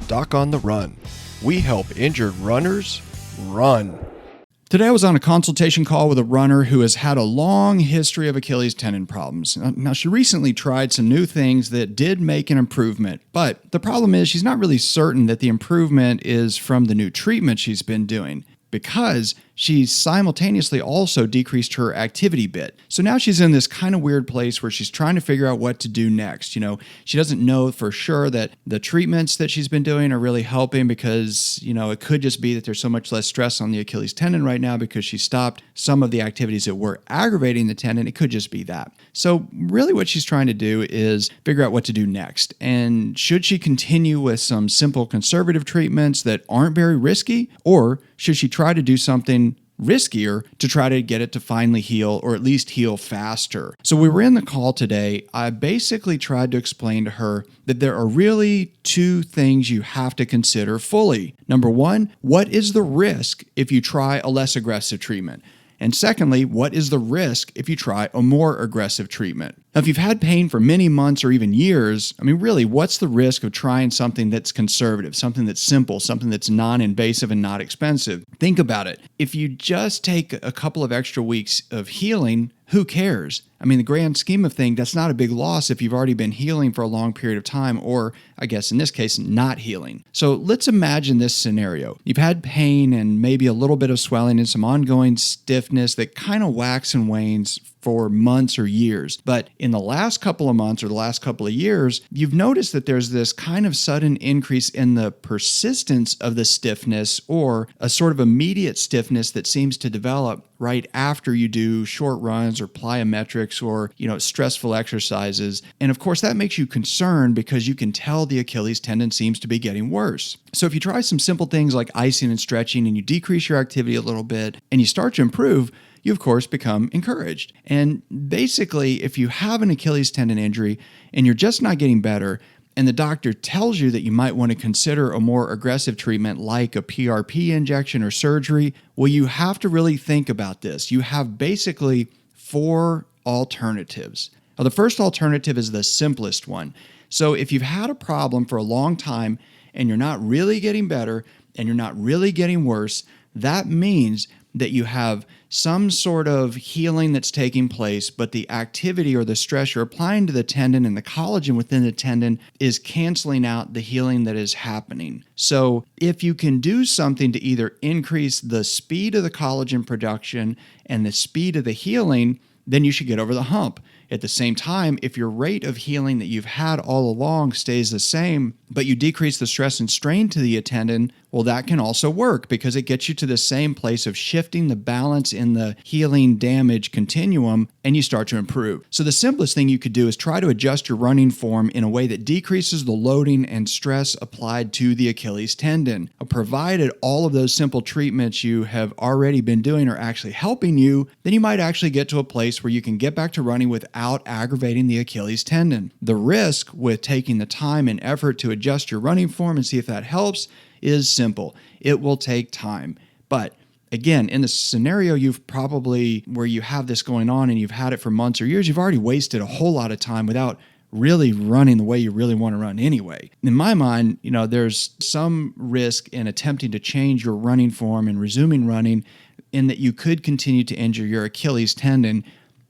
Doc on the Run. We help injured runners run. Today I was on a consultation call with a runner who has had a long history of Achilles tendon problems. Now, she recently tried some new things that did make an improvement, but the problem is she's not really certain that the improvement is from the new treatment she's been doing, because she simultaneously also decreased her activity bit. So now she's in this kind of weird place where she's trying to figure out what to do next. She doesn't know for sure that the treatments that she's been doing are really helping because, it could just be that there's so much less stress on the Achilles tendon right now because she stopped some of the activities that were aggravating the tendon. It could just be that. So really what she's trying to do is figure out what to do next. And should she continue with some simple conservative treatments that aren't very risky, or should she try to do something riskier to try to get it to finally heal, or at least heal faster? So we were in the call today. I basically tried to explain to her that there are really two things you have to consider fully. Number one, what is the risk if you try a less aggressive treatment? And secondly, what is the risk if you try a more aggressive treatment? Now, if you've had pain for many months or even years, really, what's the risk of trying something that's conservative, something that's simple, something that's non-invasive and not expensive? Think about it. If you just take a couple of extra weeks of healing, who cares? The grand scheme of things, that's not a big loss if you've already been healing for a long period of time, or I guess in this case, not healing. So let's imagine this scenario. You've had pain and maybe a little bit of swelling and some ongoing stiffness that kind of wax and wanes for months or years. But in the last couple of months or the last couple of years, you've noticed that there's this kind of sudden increase in the persistence of the stiffness, or a sort of immediate stiffness that seems to develop right after you do short runs or plyometrics or, stressful exercises. And of course, that makes you concerned because you can tell the Achilles tendon seems to be getting worse. So if you try some simple things like icing and stretching and you decrease your activity a little bit and you start to improve, you of course become encouraged. And basically, if you have an Achilles tendon injury and you're just not getting better, and the doctor tells you that you might want to consider a more aggressive treatment like a PRP injection or surgery, well, you have to really think about this. You have basically 4 alternatives. Now, the first alternative is the simplest one. So if you've had a problem for a long time and you're not really getting better and you're not really getting worse, that means that you have some sort of healing that's taking place, but the activity or the stress you're applying to the tendon and the collagen within the tendon is canceling out the healing that is happening. So if you can do something to either increase the speed of the collagen production and the speed of the healing, then you should get over the hump. At the same time, if your rate of healing that you've had all along stays the same, but you decrease the stress and strain to the tendon, well, that can also work because it gets you to the same place of shifting the balance in the healing damage continuum, and you start to improve. So the simplest thing you could do is try to adjust your running form in a way that decreases the loading and stress applied to the Achilles tendon. Provided all of those simple treatments you have already been doing are actually helping you, then you might actually get to a place where you can get back to running without aggravating the Achilles tendon. The risk with taking the time and effort to adjust your running form and see if that helps is simple. It will take time. But again, in the scenario where you have this going on and you've had it for months or years, you've already wasted a whole lot of time without really running the way you really want to run anyway. In my mind, there's some risk in attempting to change your running form and resuming running, in that you could continue to injure your Achilles tendon.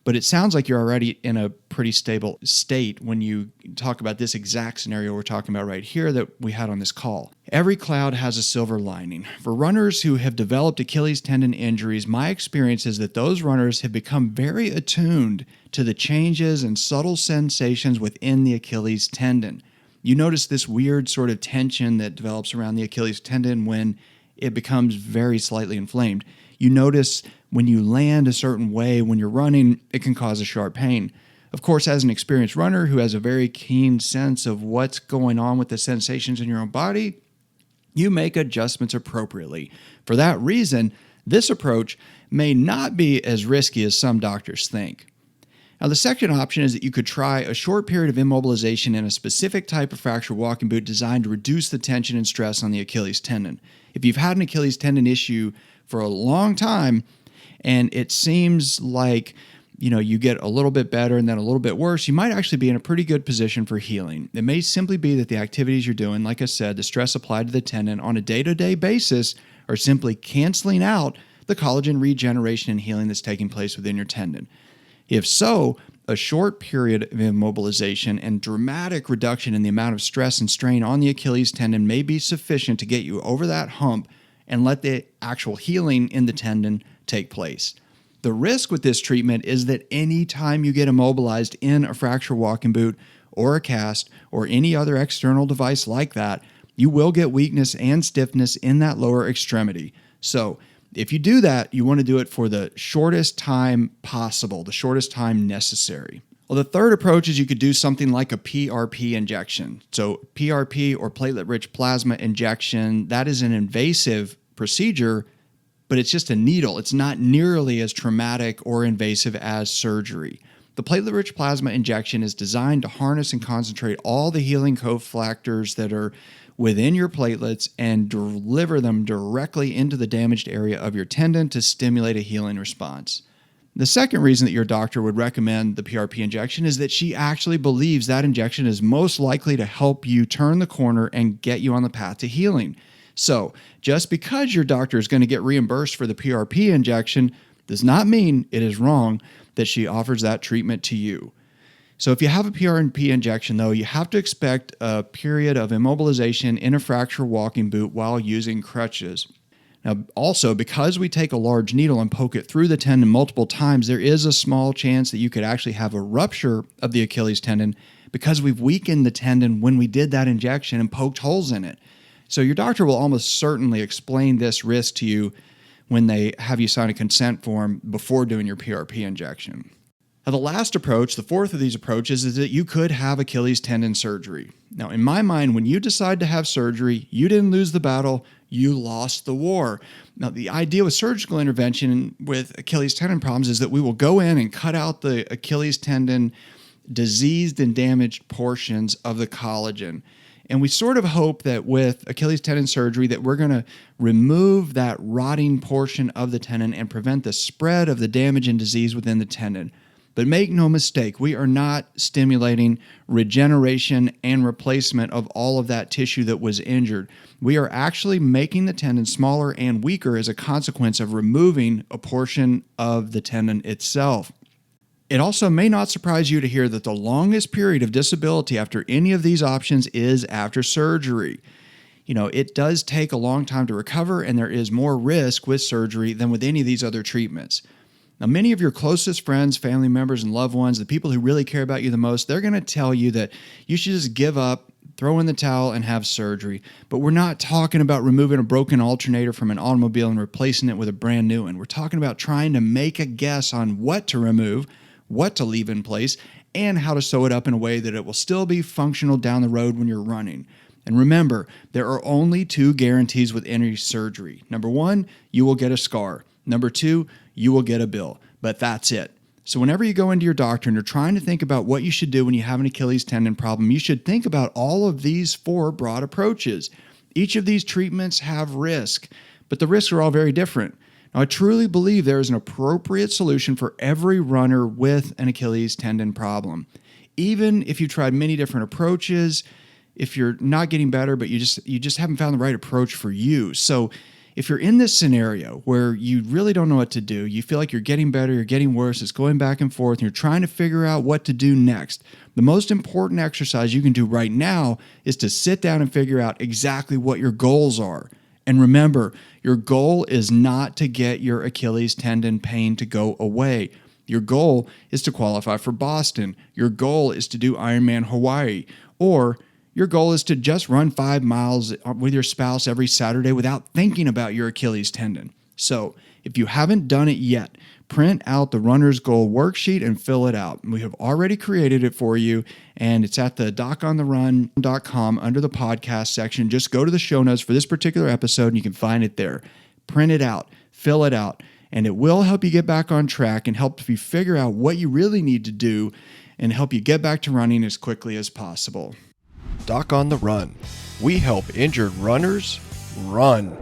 But it sounds like you're already in a pretty stable state when you talk about this exact scenario we're talking about right here that we had on this call. Every cloud has a silver lining. For runners who have developed Achilles tendon injuries, my experience is that those runners have become very attuned to the changes and subtle sensations within the Achilles tendon. You notice this weird sort of tension that develops around the Achilles tendon when it becomes very slightly inflamed. You notice when you land a certain way when you're running, it can cause a sharp pain. Of course, as an experienced runner who has a very keen sense of what's going on with the sensations in your own body, you make adjustments appropriately. For that reason, this approach may not be as risky as some doctors think. Now, the second option is that you could try a short period of immobilization in a specific type of fracture walking boot designed to reduce the tension and stress on the Achilles tendon. If you've had an Achilles tendon issue for a long time, and it seems like you get a little bit better and then a little bit worse, you might actually be in a pretty good position for healing. It may simply be that the activities you're doing, like I said, the stress applied to the tendon on a day-to-day basis are simply canceling out the collagen regeneration and healing that's taking place within your tendon. If so, a short period of immobilization and dramatic reduction in the amount of stress and strain on the Achilles tendon may be sufficient to get you over that hump and let the actual healing in the tendon take place. The risk with this treatment is that any time you get immobilized in a fracture walking boot or a cast or any other external device like that, you will get weakness and stiffness in that lower extremity. So if you do that, you want to do it for the shortest time possible, the shortest time necessary. Well, the third approach is you could do something like a PRP injection. So PRP, or platelet-rich plasma injection, that is an invasive procedure, but it's just a needle. It's not nearly as traumatic or invasive as surgery. The platelet-rich plasma injection is designed to harness and concentrate all the healing cofactors that are within your platelets and deliver them directly into the damaged area of your tendon to stimulate a healing response. The second reason that your doctor would recommend the PRP injection is that she actually believes that injection is most likely to help you turn the corner and get you on the path to healing. So, just because your doctor is going to get reimbursed for the PRP injection does not mean it is wrong that she offers that treatment to you. So if you have a PRP injection, though, you have to expect a period of immobilization in a fracture walking boot while using crutches. Now, also, because we take a large needle and poke it through the tendon multiple times, there is a small chance that you could actually have a rupture of the Achilles tendon because we've weakened the tendon when we did that injection and poked holes in it. So your doctor will almost certainly explain this risk to you when they have you sign a consent form before doing your PRP injection. Now, the last approach, the fourth of these approaches, is that you could have Achilles tendon surgery. Now, in my mind, when you decide to have surgery, you didn't lose the battle, you lost the war. Now, the idea with surgical intervention with Achilles tendon problems is that we will go in and cut out the Achilles tendon diseased and damaged portions of the collagen. And we sort of hope that with Achilles tendon surgery that we're going to remove that rotting portion of the tendon and prevent the spread of the damage and disease within the tendon. But make no mistake, we are not stimulating regeneration and replacement of all of that tissue that was injured. We are actually making the tendon smaller and weaker as a consequence of removing a portion of the tendon itself. It also may not surprise you to hear that the longest period of disability after any of these options is after surgery. It does take a long time to recover, and there is more risk with surgery than with any of these other treatments. Now, many of your closest friends, family members, and loved ones, the people who really care about you the most, they're going to tell you that you should just give up, throw in the towel, and have surgery. But we're not talking about removing a broken alternator from an automobile and replacing it with a brand new one. We're talking about trying to make a guess on what to remove, what to leave in place, and how to sew it up in a way that it will still be functional down the road when you're running. And remember, there are only two guarantees with any surgery. Number one, you will get a scar. Number two, you will get a bill. But that's it. So whenever you go into your doctor and you're trying to think about what you should do when you have an Achilles tendon problem, you should think about all of these four broad approaches. Each of these treatments have risk, but the risks are all very different. Now, I truly believe there is an appropriate solution for every runner with an Achilles tendon problem. Even if you've tried many different approaches, if you're not getting better, but you just haven't found the right approach for you. So if you're in this scenario where you really don't know what to do, you feel like you're getting better, you're getting worse, it's going back and forth, and you're trying to figure out what to do next, the most important exercise you can do right now is to sit down and figure out exactly what your goals are. And remember, your goal is not to get your Achilles tendon pain to go away. Your goal is to qualify for Boston. Your goal is to do Ironman Hawaii. Or your goal is to just run 5 miles with your spouse every Saturday without thinking about your Achilles tendon. So if you haven't done it yet, print out the Runner's Goal worksheet and fill it out. We have already created it for you, and it's at the docontherun.com under the podcast section. Just go to the show notes for this particular episode, and you can find it there. Print it out, fill it out, and it will help you get back on track and help you figure out what you really need to do and help you get back to running as quickly as possible. Doc on the Run. We help injured runners run.